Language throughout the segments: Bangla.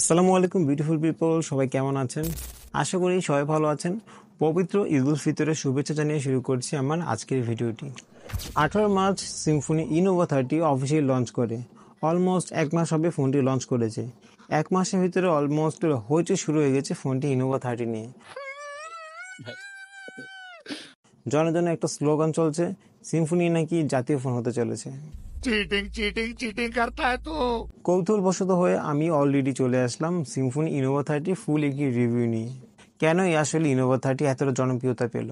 আসসালামু আলাইকুম বিউটিফুল পিপল, সবাই কেমন আছেন? আশা করি সবাই ভালো আছেন। পবিত্র ঈদ উল ফিতরের শুভেচ্ছা জানিয়ে শুরু করছি আমার আজকের ভিডিওটি। 18 March Symphony Innova 30 officially launch করে। অলমোস্ট এক মাস হবে ফোনটি লঞ্চ করেছে। এক মাসের ভিতরে অলমোস্ট হইচই শুরু হয়ে গেছে ফোনটি ইনোভা 30 নিয়ে। জনে জনে একটা স্লোগান চলছে, সিম্ফনি নাকি জাতীয় ফোন হতে চলেছে। चीटिंग चीटिंग चीटिंग करता है तू। কৌতূহলবশত হয়ে আমি অলরেডি চলে আসলাম সিম্ফনি ইনোভা 30 ফুল একটি রিভিউ নিয়ে। কেনই আসলে ইনোভা 30 এতটা জনপ্রিয়তা পেল,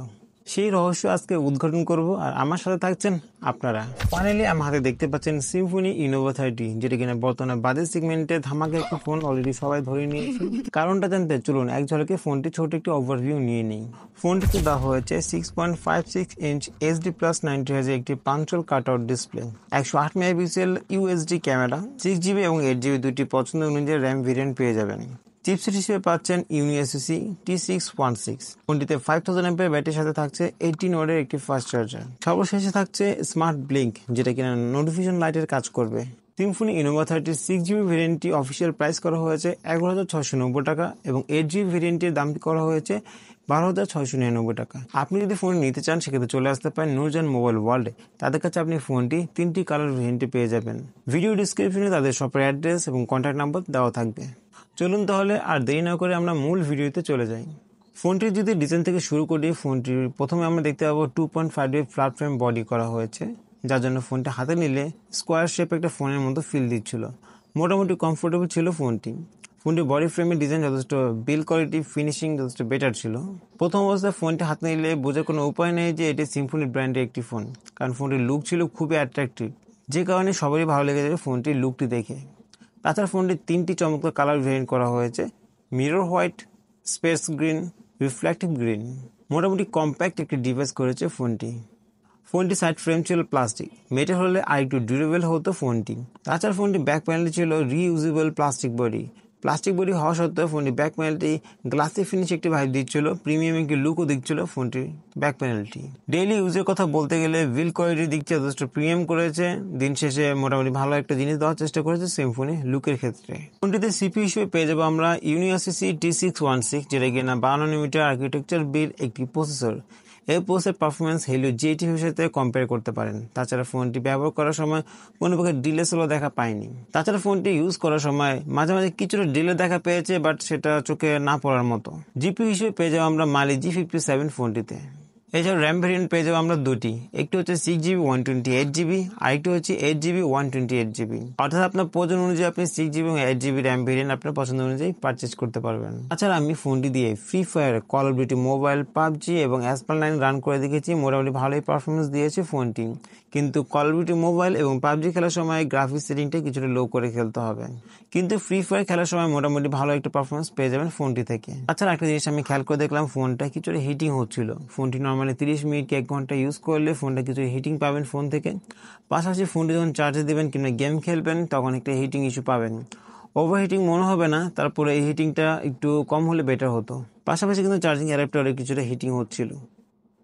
সেই রহস্য আজকে উদ্ঘাটন করব, আর আমার সাথে থাকছেন আপনারা। ফাইনালি আমার হাতে দেখতে পাচ্ছেন সিম্ফনি ইনোভা 30, যেটা কিনা বর্তমানে বাজেট সেগমেন্টে ধামাকা একটি ফোন অলরেডি সবাই ধরে নিয়েছে। কারণটা জানতে চলুন এক ঝলকে ফোনটি ছোট একটি ওভারভিউ নিয়ে নিই। ফোনটিতে দেওয়া হয়েছে 6.56 ইঞ্চ HD+90 একটি punch hole cutout display, 108 megapixel USD camera, 6GB এবং 8GB দুটি পছন্দ অনুযায়ী র্যাম ভেরিয়েন্ট পেয়ে যাবেন। চিপসেট হিসেবে পাচ্ছেন ইউনিএসসি T616। ফোনটিতে 5000 mAh ব্যাটারির সাথে থাকছে 18 ওয়াটের একটি ফাস্ট চার্জার। সর্বশেষে থাকছে স্মার্ট ব্লিঙ্ক, যেটা কিনা নোটিফিকেশন লাইটের কাজ করবে। সিম্ফনি ইনোভা 30 6GB ভেরিয়েন্টটি অফিসিয়াল প্রাইস করা হয়েছে 11,690 টাকা এবং 8GB ভেরিয়েন্টের দাম করা হয়েছে 12,699 টাকা। আপনি যদি ফোন নিতে চান সেক্ষেত্রে চলে আসতে পারেন নূরজাহান মোবাইল ওয়ার্ল্ডে। তাদের কাছে আপনি ফোনটি 3টি কালার ভেরিয়েন্টে পেয়ে যাবেন। ভিডিও ডিসক্রিপশনে তাদের শপের অ্যাড্রেস এবং কন্ট্যাক্ট নাম্বার দেওয়া থাকবে। চলুন তাহলে আর দেরি না করে আমরা মূল ভিডিওতে চলে যাই। ফোনটির যদি ডিজাইন থেকে শুরু করি, ফোনটির প্রথমে আমরা দেখতে পাবো 2.5D ফ্ল্যাট ফ্রেম বডি করা হয়েছে, যার জন্য ফোনটি হাতে নিলে স্কোয়ার শেপ একটা ফোনের মতো ফিল দিচ্ছিল। মোটামুটি কমফোর্টেবল ছিল ফোনটি। ফোনটির বডি ফ্রেমের ডিজাইন যথেষ্ট, বিল্ড কোয়ালিটি ফিনিশিং যথেষ্ট বেটার ছিল। প্রথম অবস্থায় ফোনটি হাতে নিলে বোঝার কোনো উপায় নেই যে এটি সিম্ফনি ব্র্যান্ডের একটি ফোন, কারণ ফোনটির লুক ছিল খুবই অ্যাট্রাকটিভ, যে কারণে সবারই ভালো লেগে যাবে ফোনটির লুকটি দেখে। তাছাড়া ফোনটির 3টি চমৎকার কালার ভেরিয়েন্ট করা হয়েছে, mirror white, space green, reflective green. মোটামুটি কম্প্যাক্ট একটি ডিভাইস করেছে ফোনটি। ফোনটি সাইড ফ্রেম ছিল প্লাস্টিক, মেটাল হলে আরেকটু ডিউরেবল হতো ফোনটি। তাছাড়া ফোনটি ব্যাক প্যানেলটি ছিল reusable plastic body. Plastic body হওয়া সত্ত্বেও ফোনটি ব্যাক প্যানেলটি গ্লাসি ফিনিশ একটি ভাইব দিচ্ছিল, প্রিমিয়াম একটি লুকও দিচ্ছিল ফোনটির ব্যাক প্যানেলটি। ডেইলি ইউজের কথা বলতে গেলে বিল্ড কোয়ালিটির দিক থেকে যথেষ্ট প্রিমিয়াম করেছে। দিন শেষে মোটামুটি ভালো একটা জিনিস দেওয়ার চেষ্টা করেছে সিম্ফনি লুকের ক্ষেত্রে। ফোনটিতে সিপিইউ হিসেবে পেয়ে যাবো আমরা ইউনিভার্সিটি T616, যেটা কিনা 52nm আর্কিটেকচার বিল একটি প্রসেসর। এই প্রসেসের পারফরমেন্স হেলিও G85 এর সাথে কম্পেয়ার করতে পারেন। তাছাড়া ফোনটি ব্যবহার করার সময় কোনো প্রকার ডিলে স্লো দেখা পায়নি। তাছাড়া ফোনটি ইউজ করার সময় মাঝে মাঝে কিছুটা ডিলে দেখা পেয়েছে, বাট সেটা চোখে না পড়ার মতো। জিপিইউ হিসেবে পেয়ে যাবো আমরা মালি G57 ফোনটিতে। এছাড়া র্যাম ভেরিয়েন্ট পেয়ে যাবো আমরা দুটি, একটি হচ্ছে 6GB 128GB, আরেকটি হচ্ছে 8GB 128GB। অর্থাৎ আপনার প্রয়োজন অনুযায়ী আপনি 6GB এবং 8GB র্যাম ভেরিয়েন্ট আপনার পছন্দ অনুযায়ী পারচেজ করতে পারবেন। তাছাড়া আমি ফোনটি দিয়ে free fire, call of duty mobile, PUBG এবং অ্যাসপাল্ট 9 রান করে দেখেছি। মোটামুটি ভালোই পারফরমেন্স দিয়েছে ফোনটি, কিন্তু কল অফ ডিউটি মোবাইল এবং পাবজি খেলার সময় গ্রাফিক্স সেটিংটা কিছুটা লো করে খেলতে হবে, কিন্তু ফ্রি ফায়ার খেলার সময় মোটামুটি ভালো একটা পারফরমেন্স পেয়ে যাবেন ফোনটি থেকে। তাছাড়া একটা জিনিস আমি খেয়াল করে দেখলাম, ফোনটা কিছুটা হিটিং হচ্ছিল। ফোনটি নর্মালি 30 মিনিট কি 1 ঘন্টা ইউজ করলে ফোনটা কিছু হিটিং পাবেন ফোন থেকে। পাশাপাশি ফোনটি যখন চার্জে দেবেন কিংবা গেম খেলবেন তখন একটা হিটিং ইস্যু পাবেন। ওভার হিটিং মনে হবে না, তারপরে এই হিটিংটা একটু কম হলে বেটার হতো। পাশাপাশি কিন্তু চার্জিং অ্যাডাপ্টারে কিছুটা হিটিং হচ্ছিল।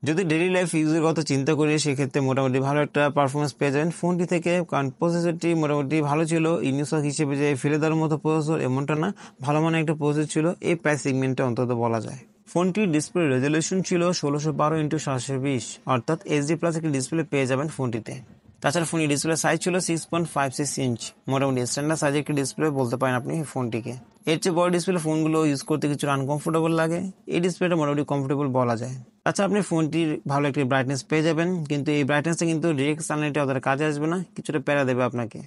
যদি ডেইলি লাইফ ইউজের কথা চিন্তা করি সেক্ষেত্রে মোটামুটি ভালো একটা পারফরমেন্স পেয়ে যাবেন ফোনটি থেকে, কারণ প্রসেসরটি মোটামুটি ভালো ছিল। ইউনিসক হিসেবে যে ফেলে দেওয়ার মতো প্রসেসর এমনটা না, ভালো মানের একটা প্রসেসর ছিল এই প্রাইস সেগমেন্টে অন্তত বলা যায়। ফোনটির ডিসপ্লে রেজলিউশন ছিল 1612x720, অর্থাৎ HD+ একটি ডিসপ্লে পেয়ে যাবেন ফোনটিতে। তাছাড়া ফোনের ডিসপ্লে সাইজ ছিল 6.56 ইঞ্চ, মোটামুটি স্ট্যান্ডার্ড সাইজের একটি ডিসপ্লে বলতে পারেন আপনি ফোনটিকে। এর চেয়ে বড় ডিসপ্লে ফোনগুলো ইউজ করতে কিছু আনকমফোর্টেবল লাগে, এই ডিসপ্লেটা মোটামুটি কমফোর্টেবল বলা যায়। তাছাড়া আপনি ফোনটির ভালো একটি ব্রাইটনেস পেয়ে যাবেন, কিন্তু এই ব্রাইটনেসটা কিন্তু ডিরেক্ট সানলাইটে অতটা কাজে আসবে না, কিছুটা প্যারা দেবে আপনাকে।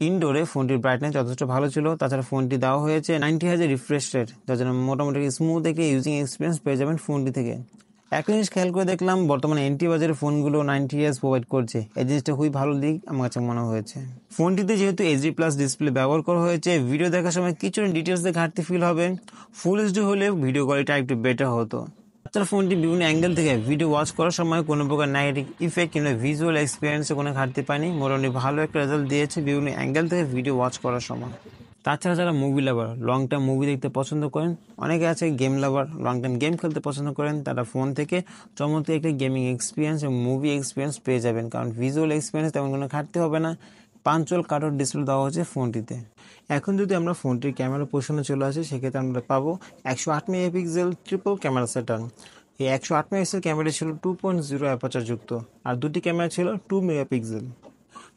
ইনডোরে ফোনটির ব্রাইটনেস যথেষ্ট ভালো ছিল। তাছাড়া ফোনটি দেওয়া হয়েছে 90Hz রিফ্রেশ রেট, যার জন্য মোটামুটি স্মুথ একটি ইউজিং এক্সপিরিয়েন্স পেয়ে যাবেন ফোনটি থেকে। একটা জিনিস খেয়াল করে দেখলাম, বর্তমানে এনটি বাজারের ফোনগুলো 90Hz প্রোভাইড করছে, এই জিনিসটা খুবই ভালো দিক আমার কাছে মনে হয়েছে। ফোনটিতে যেহেতু HD+ ডিসপ্লে ব্যবহার করা হয়েছে, ভিডিও দেখার সময় কিছুটা ডিটেলসে ঘাটতি ফিল হবে। ফুল এইচডি হলে ভিডিও কোয়ালিটি একটু বেটার হতো। তাছাড়া ফোনটি বিভিন্ন অ্যাঙ্গেল থেকে ভিডিও ওয়াচ করার সময় কোনো প্রকার নেগেটিভ ইফেক্ট কিংবা ভিজুয়াল এক্সপিরিয়েন্সে কোনো ঘাটতি পায়নি। মোটামুটি ভালো একটা রেজাল্ট দিয়েছে বিভিন্ন অ্যাঙ্গেল থেকে ভিডিও ওয়াচ করার সময়। তাছাড়া যারা movie lover, long time movie দেখতে পছন্দ করেন, অনেকে আছে গেম লাভার, লং টাইম গেম খেলতে পছন্দ করেন, তারা ফোন থেকে চমৎকার একটা গেমিং এক্সপিরিয়েন্স এবং মুভি এক্সপিরিয়েন্স পেয়ে যাবেন, কারণ ভিজুয়াল এক্সপিরিয়েন্স তেমন কোনো ঘাটতি হবে না। 5 কাটর ডিসপ্লে দেওয়া হচ্ছে ফোনটিতে। এখন যদি আমরা ফোনটির ক্যামেরা পোর্শনে চলে আসি, সেক্ষেত্রে আমরা পাবো 108 মেগাপিক্সেল ট্রিপল ক্যামেরা সেটআপ। এই 108 মেগাপিক্সেল ক্যামেরাটি ছিল 2.0 অ্যাপারচার যুক্ত, আর দুটি ক্যামেরা ছিল 2 মেগাপিক্সেল।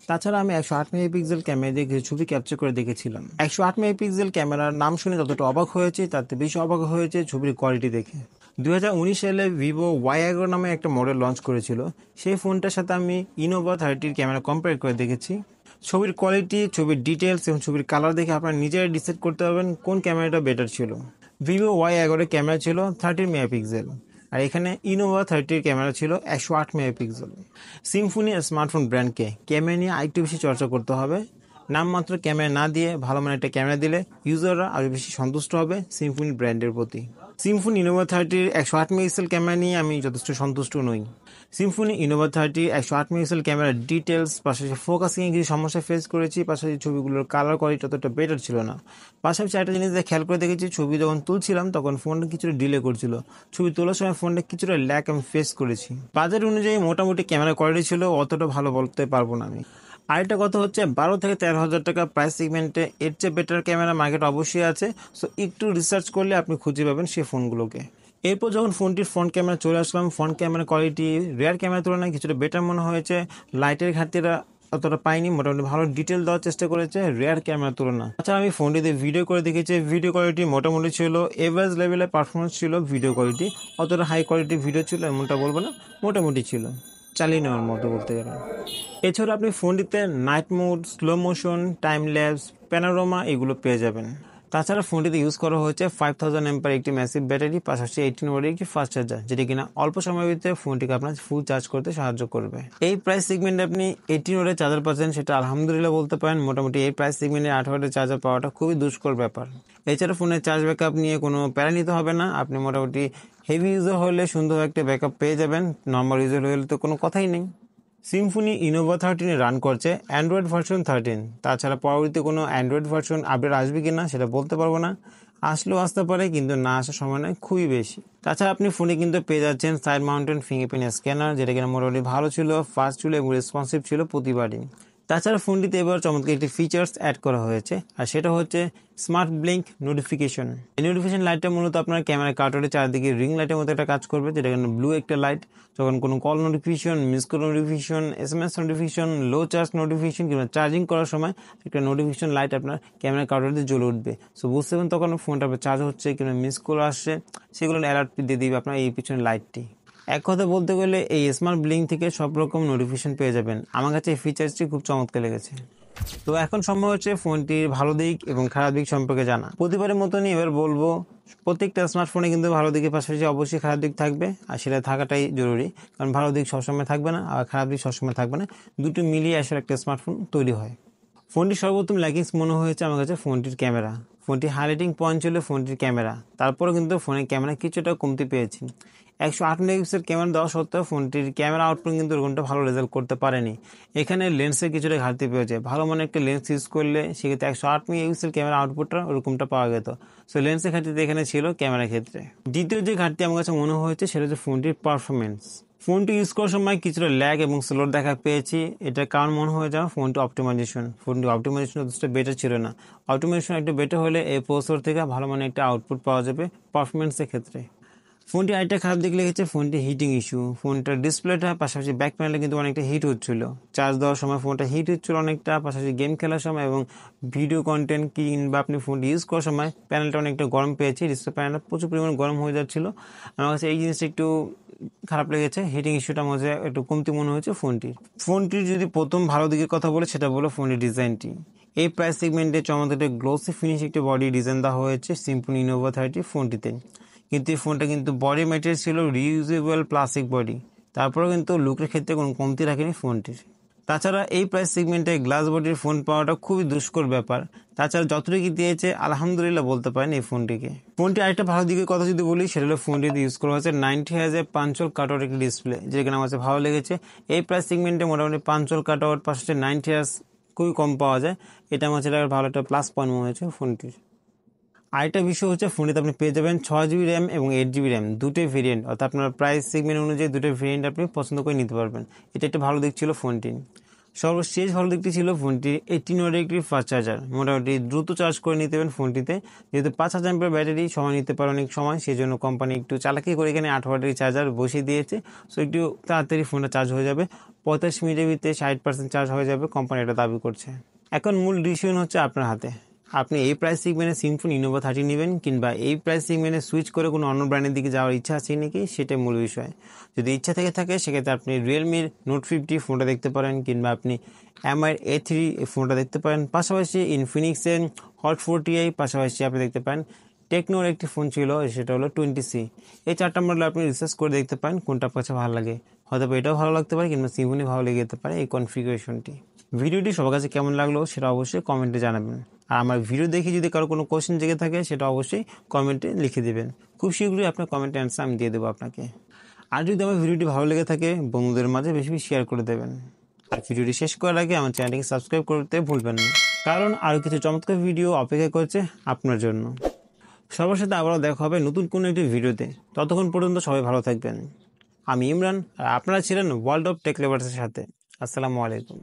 তাছাড়া আমি 108 মেগাপিক্সেল ক্যামেরা দিয়ে কিছু ছবি ক্যাপচার করে দেখেছিলাম। 108 মেগাপিক্সেল ক্যামেরার নাম শুনে যতটা অবাক হয়েছে, তাতে বেশি অবাক হয়েছে ছবির কোয়ালিটি দেখে। 2019 সালে ভিভো Y11 নামে একটা মডেল লঞ্চ করেছিল। সেই ফোনটার সাথে আমি ইনোভা 30 ক্যামেরা কম্পেয়ার করে দেখেছি। ছবির কোয়ালিটি, ছবির ডিটেলস এবং ছবির কালার দেখে আপনারা নিজেরাই ডিসাইড করতে পারবেন কোন ক্যামেরাটা বেটার ছিল। ভিভো Y11 ক্যামেরা ছিল 30 মেগাপিক্সেল, আর এখানে ইনোভা 30 ক্যামেরা ছিল 108 মেগাপিক্সেল। সিম্ফনি স্মার্টফোন ব্র্যান্ডকে ক্যামেরা নিয়ে আরেকটু বেশি চর্চা করতে হবে। নামমাত্র ক্যামেরা না দিয়ে ভালো মানের একটা ক্যামেরা দিলে ইউজাররা আরও বেশি সন্তুষ্ট হবে সিম্ফনি ব্র্যান্ডের প্রতি। সিম্ফনি ইনোভা 30 108 মেগাপিক্সেল ক্যামেরা নিয়ে আমি যথেষ্ট সন্তুষ্ট নই। সিম্ফনি ইনোভা 30 108 মেগাপিক্সেল ক্যামেরার ডিটেলস, পাশাপাশি ফোকাসিংয়ে কিছু সমস্যা ফেস করেছি, পাশাপাশি ছবিগুলোর কালার কোয়ালিটি ততটা বেটার ছিল না। পাশাপাশি একটা জিনিস খেয়াল করে দেখেছি, ছবি যখন তুলছিলাম তখন ফোনটা কিছুটা ডিলে করছিল। ছবি তোলার সময় ফোনটা কিছুটা ল্যাক আমি ফেস করেছি। বাজেট অনুযায়ী মোটামুটি ক্যামেরা কোয়ালিটি ছিল, অতটা ভালো বলতে পারবো না আমি। আরেকটা কথা হচ্ছে 12 থেকে 13 হাজার টাকা প্রাইস সেগমেন্টে এর চেয়ে বেটার ক্যামেরা মার্কেট অবশ্যই আছে। সো একটু রিসার্চ করলে আপনি খুঁজে পাবেন সেই ফোনগুলোকে। এরপর যখন ফোনটির ফ্রন্ট ক্যামেরা চলে আসলাম, ফ্রন্ট ক্যামেরা কোয়ালিটি রিয়ার ক্যামেরার তুলনায় কিছুটা বেটার মনে হয়েছে। লাইটের ঘাটতিটা অতটা পাইনি, মোটামুটি ভালো ডিটেল দেওয়ার চেষ্টা করেছে রিয়ার ক্যামেরার তুলনা। আচ্ছা, আমি ফোনটিতে ভিডিও করে দেখেছি, ভিডিও কোয়ালিটি মোটামুটি ছিল, এভারেজ লেভেলের পারফরমেন্স ছিল ভিডিও কোয়ালিটি। অতটা হাই কোয়ালিটির ভিডিও ছিল এমনটা বলবো না, মোটামুটি ছিল, চালিয়ে নেওয়ার মতো বলতে গেলে। এছাড়া আপনি ফোনটিতে night mode, slow motion, time lapse, panorama এগুলো পেয়ে যাবেন। তাছাড়া ফোনটিতে ইউজ করা হয়েছে 5000 এমপার একটি ম্যাসিভ ব্যাটারি, পাশাপাশি 18 ওয়াটের একটি ফাস্ট চার্জার, যেটি কিনা অল্প সময়ের ভিতরে ফোনটিকে আপনার ফুল চার্জ করতে সাহায্য করবে। এই প্রাইস সেগমেন্টে আপনি 18 ওয়াটের চার্জার পাচ্ছেন, সেটা আলহামদুলিল্লাহ বলতে পারেন। মোটামুটি এই প্রাইস সেগমেন্টে 8 ওয়াটের চার্জার পাওয়াটা খুবই দুষ্কর ব্যাপার। এছাড়া ফোনের চার্জ ব্যাকআপ নিয়ে কোনো প্যারা নিতে হবে না। আপনি মোটামুটি হেভি ইউজার হলে সুন্দর একটা ব্যাকআপ পেয়ে যাবেন, নর্মাল ইউজার হলে তো কোনো কথাই নেই। সিম্ফনি ইনোভা 13 রান করছে অ্যান্ড্রয়েড ভার্সন 13। তাছাড়া পরবর্তীতে কোনো অ্যান্ড্রয়েড ভার্সন আপডেট আসবে কি না সেটা বলতে পারবো না। আসলেও আসতে পারে, কিন্তু না আসার সম্ভাবনা খুবই বেশি। তাছাড়া আপনি ফোনে কিন্তু পেয়ে যাচ্ছেন সাইড মাউন্টেন ফিঙ্গারপ্রিন্ট স্ক্যানার, যেটা কিনা মোটামুটি ভালো ছিল, ফাস্ট ছিল এবং রেসপন্সিভ ছিল প্রতিবারই। তাছাড়া ফোনটিতে এবার চমৎকার একটি ফিচার্স অ্যাড করা হয়েছে, আর সেটা হচ্ছে স্মার্ট ব্লিঙ্ক নোটিফিকেশন। এই নোটিফিকেশন লাইটটা মূলত আপনার ক্যামেরা কার্টারের চারদিকে রিং লাইটের মতো একটা কাজ করবে, যেটা কিনা ব্লু একটা লাইট। যখন কোনো call notification, miss call notification, SMS notification, low charge notification কিংবা চার্জিং করার সময় একটা নোটিফিকেশন লাইট আপনার ক্যামেরা কার্টারে জ্বলে উঠবে। সো বুঝতে পারেন তখন ফোনটা চার্জ হচ্ছে কিংবা মিস কল আসছে, সেগুলো অ্যালার্ট দিয়ে দিবে আপনার এই পিছনে লাইটটি। এক কথা বলতে গেলে এই স্মার্ট ব্লিঙ্ক থেকে সব রকম নোটিফিকেশন পেয়ে যাবেন। আমার কাছে এই ফিচার্সটি খুব চমৎকার লেগেছে। তো এখন সম্ভব হচ্ছে ফোনটির ভালো দিক এবং খারাপ দিক সম্পর্কে জানা। প্রতিবারের মতনই এবার বলবো, প্রত্যেকটা স্মার্টফোনে কিন্তু ভালো দিকের পাশাপাশি অবশ্যই খারাপ দিক থাকবে, আর সেটা থাকাটাই জরুরি। কারণ ভালো দিক সবসময় থাকবে না, আর খারাপ দিক সবসময় থাকবে না, দুটো মিলিয়ে আসলে একটা স্মার্টফোন তৈরি হয়। ফোনটির সর্বোত্তম ল্যাকিংস মনে হয়েছে আমার কাছে ফোনটির ক্যামেরা। ফোনটির হাইলাইটিং পয়েন্ট ছিল ফোনটির ক্যামেরা, তারপরেও কিন্তু ফোনের ক্যামেরা কিছুটা কমতি পেয়েছি। 108 মেগাপিক্সেল ক্যামেরা দেওয়া সত্ত্বেও ফোনটির ক্যামেরা আউটপুট কিন্তু ওরকমটা ভালো রেজাল্ট করতে পারেনি। এখানে লেন্সের কিছুটা ঘাটতি পেয়েছে। ভালো মানে একটা লেন্স ইউজ করলে সেক্ষেত্রে 108 মেগাপিক্সেল ক্যামেরা আউটপুটটা ওরকমটা পাওয়া যেত। সো লেন্সের ঘাটতি এখানে ছিল ক্যামেরার ক্ষেত্রে। দ্বিতীয় যে ঘাটতি আমার কাছে মনে হয়েছে সেটা হচ্ছে ফোনটির পারফরমেন্স। ফোনটি ইউজ করার সময় কিছুটা ল্যাগ এবং স্লোর দেখা পেয়েছি। এটার কারণ মনে হয়ে যাওয়া ফোনটি অপটিমাইজেশন যথেষ্ট বেটার ছিল না। অপটিমাইজেশন একটু বেটার হলে এই প্রসেসর থেকে ভালো মানে একটা আউটপুট পাওয়া যাবে পারফরমেন্সের ক্ষেত্রে। ফোনটি আরেকটা খারাপ দিক লেগেছে ফোনটি হিটিং ইস্যু। ফোনটার ডিসপ্লেটা পাশাপাশি ব্যাক প্যানেলে কিন্তু অনেকটা হিট হচ্ছিল। চার্জ দেওয়ার সময় ফোনটা হিট হচ্ছিল অনেকটা, পাশাপাশি গেম খেলার সময় এবং ভিডিও কন্টেন্ট কিংবা আপনি ফোনটি ইউজ করার সময় প্যানেলটা অনেকটা গরম পেয়েছি। ডিসপ্লে প্যানেলটা প্রচুর পরিমাণ গরম হয়ে যাচ্ছিল। আমার কাছে এই জিনিসটা একটু খারাপ লেগেছে। হিটিং ইস্যুটা মধ্যে একটু কমতি মনে হয়েছে ফোনটির যদি প্রথম ভালো দিকের কথা বলে সেটা বলো ফোনের ডিজাইনটি। এই প্রাইস সেগমেন্টে চমৎকার গ্লোসি ফিনিশ একটি বডি ডিজাইন দেওয়া হয়েছে সিম্ফনি ইনোভা 30 ফোনটিতে। কিন্তু এই ফোনটা কিন্তু বডি ম্যাটেরিয়াল ছিল রিইউজেবল প্লাস্টিক বডি, তারপরেও কিন্তু লুকের ক্ষেত্রে কোনো কমতি রাখেনি ফোনটির। তাছাড়া এই প্রাইস সেগমেন্টে গ্লাস বডির ফোন পাওয়াটা খুবই দুষ্কর ব্যাপার। তাছাড়া যতটুকু দিয়েছে আলহামদুলিল্লাহ বলতে পারেন এই ফোনটি আরেকটা ভালো দিকের কথা যদি বলি সেটা হলো ফোনটিতে ইউজ করা হয়েছে 90 হার্জের পাঞ্চল কাটআউট একটি ডিসপ্লে, যেটা আমার কাছে ভালো লেগেছে। এই প্রাইস সেগমেন্টে মোটামুটি পাঞ্চল কাটআউট পাশাপাশি 90 হার্জ খুবই কম পাওয়া যায়। এটা আমার কাছে ভালো একটা প্লাস পয়েন্ট মনে হয়েছে ফোনটির। আরেকটা বিষয় হচ্ছে ফোনটিতে আপনি পেয়ে যাবেন 6GB র্যাম এবং 8GB র্যাম, দুটোই ভেরিয়েন্ট। অর্থাৎ আপনার প্রাইস সেগমেন্ট অনুযায়ী দুটো ভেরিয়েন্ট আপনি পছন্দ করে নিতে পারবেন। এটা একটা ভালো দিক ছিল ফোনটি। সর্বশেষ ভালো দিকটি ছিল ফোনটির 18 ওয়াটের একটি ফাস্ট চার্জার। মোটামুটি দ্রুত চার্জ করে নিতে পারেন ফোনটিতে, যেহেতু 5000 এমপিআর ব্যাটারি সময় নিতে পারে অনেক সময়, সেই জন্য কোম্পানি একটু চালাকি করে এখানে 8 ওয়াটের চার্জার বসিয়ে দিয়েছে। সো একটু তাড়াতাড়ি ফোনটা চার্জ হয়ে যাবে, 45 মিনিটের ভিতরে 60% চার্জ হয়ে যাবে, কোম্পানি এটা দাবি করছে। এখন মূল ডিসিশন হচ্ছে আপনার হাতে। আপনি এই প্রাইস সেগমেন্টে সিম্ফনি ইনোভা 30 নেবেন, কিংবা এই প্রাইস সেগমেন্টে সুইচ করে কোনো অন্য ব্র্যান্ডের দিকে যাওয়ার ইচ্ছা আছে নাকি, সেটাই মূল বিষয়। যদি ইচ্ছা থেকে থাকে সেক্ষেত্রে আপনি রিয়েলমির নোট 50 ফোনটা দেখতে পারেন, কিংবা আপনি এমআইয়ের A3 ফোনটা দেখতে পারেন, পাশাপাশি ইনফিনিক্সের হট 40i, পাশাপাশি আপনি দেখতে পারেন টেকনোর একটি ফোন ছিল, সেটা হলো 20C। এই 4টা মডেল আপনি রিসার্চ করে দেখতে পারেন কোনটা আপনার কাছে ভালো লাগে। হয়তো এটাও ভালো লাগতে পারে, কিংবা সিম্ফনি ভালো লেগে যেতে পারে এই কনফিগারেশনটি। ভিডিওটি সবার কাছে কেমন লাগলো সেটা অবশ্যই কমেন্টে জানাবেন। আর আমার ভিডিও দেখে যদি কারো কোনো কোশ্চেন জেগে থাকে সেটা অবশ্যই কমেন্টে লিখে দেবেন। খুব শীঘ্রই আপনার কমেন্টে অ্যান্সার আমি দিয়ে দেবো আপনাকে। আর যদি আমার ভিডিওটি ভালো লেগে থাকে বন্ধুদের মাঝে বেশি বেশি শেয়ার করে দেবেন। আর ভিডিওটি শেষ করার আগে আমার চ্যানেলটিকে সাবস্ক্রাইব করতে ভুলবেন না, কারণ আরও কিছু চমৎকার ভিডিও অপেক্ষা করছে আপনার জন্য। সবার সাথে আবারও দেখা হবে নতুন কোনো একটি ভিডিওতে। ততক্ষণ পর্যন্ত সবাই ভালো থাকবেন। আমি ইমরান, আর আপনারা ছিলেন ওয়ার্ল্ড অফ টেক লাভার্সের সাথে। আসসালামু আলাইকুম।